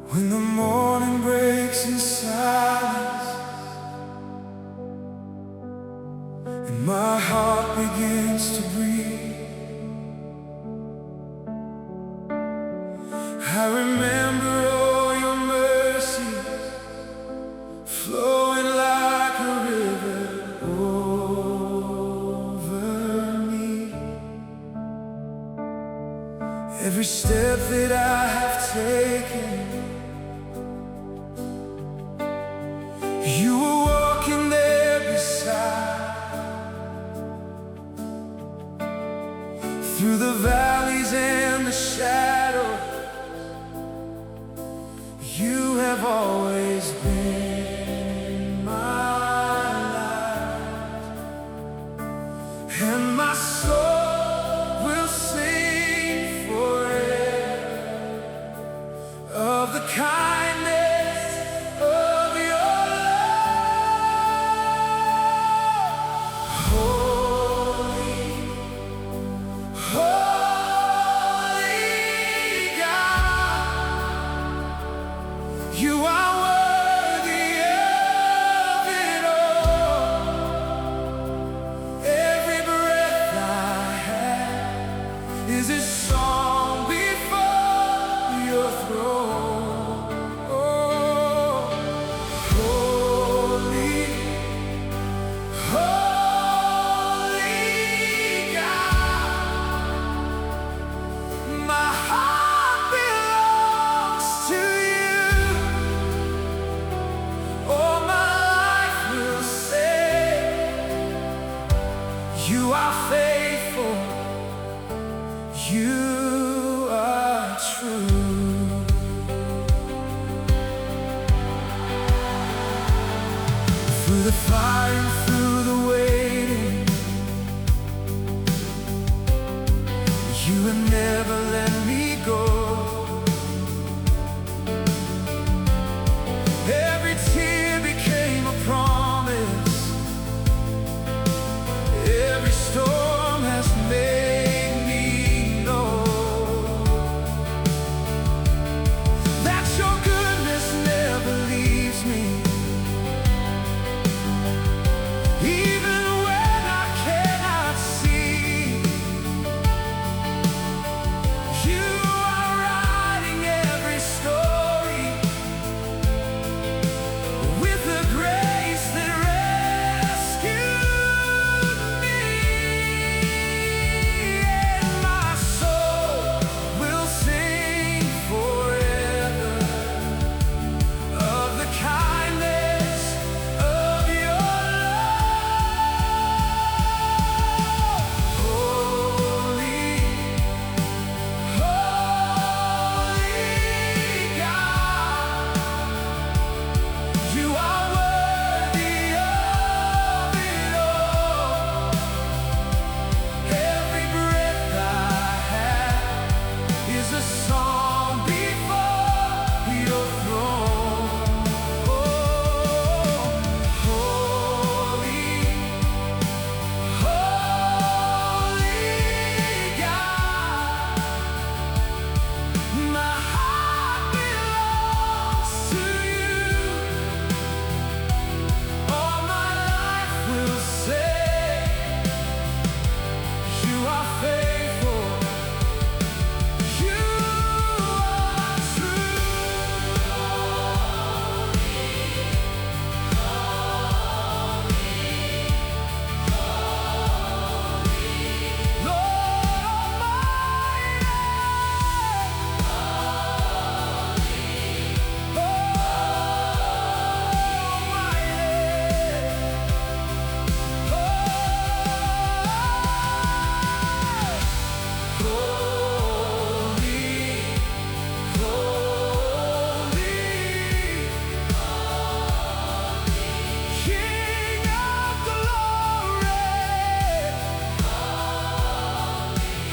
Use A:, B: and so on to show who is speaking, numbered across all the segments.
A: When the morning breaks in silence and my heart begins to breathe, I remember all your mercies flowing like a river over me. Every step that I have taken, you were walking there beside. Through the valleys and the shadows, you have always been my light. And my soul will sing forever of the kindness of your love. Holy, holy God, you are worthy of it all. Every breath I have is a song before your throne. Oh, holy, holy God, my heart belongs to you. All my life will say, you are faithful, you are true. Through the fire and through the waiting, you have never let me go. Every tear became a promise, every storm has made me know that your goodness never leaves me. Even when I cannot see, you are writing every story with the grace that rescued me. And my soul will sing forever of the kindness of your love. Holy, holy God, you are worthy of it all. Every breath I have is a song before your throne. Oh, holy, holy God, my heart belongs to you. All my life will say, you are faithful, you are true. Lord King of glory,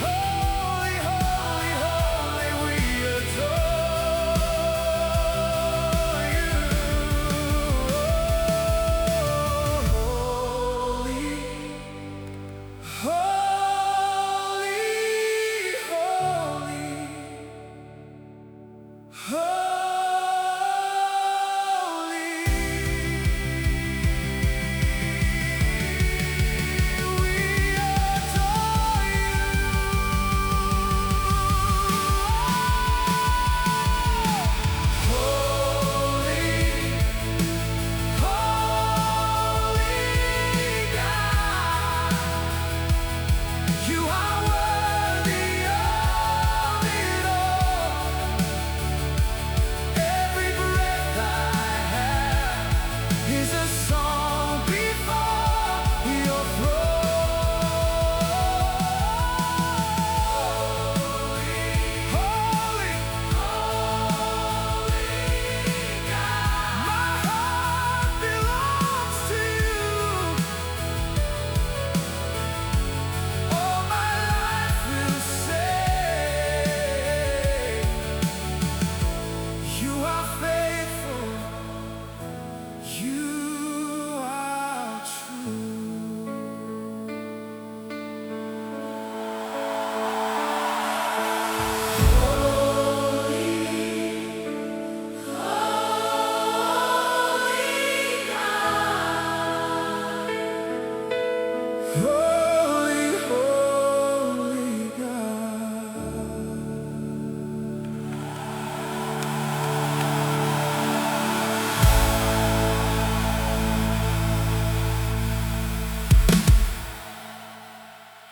A: holy, holy, holy, we adore you. Holy, holy, holy, holy.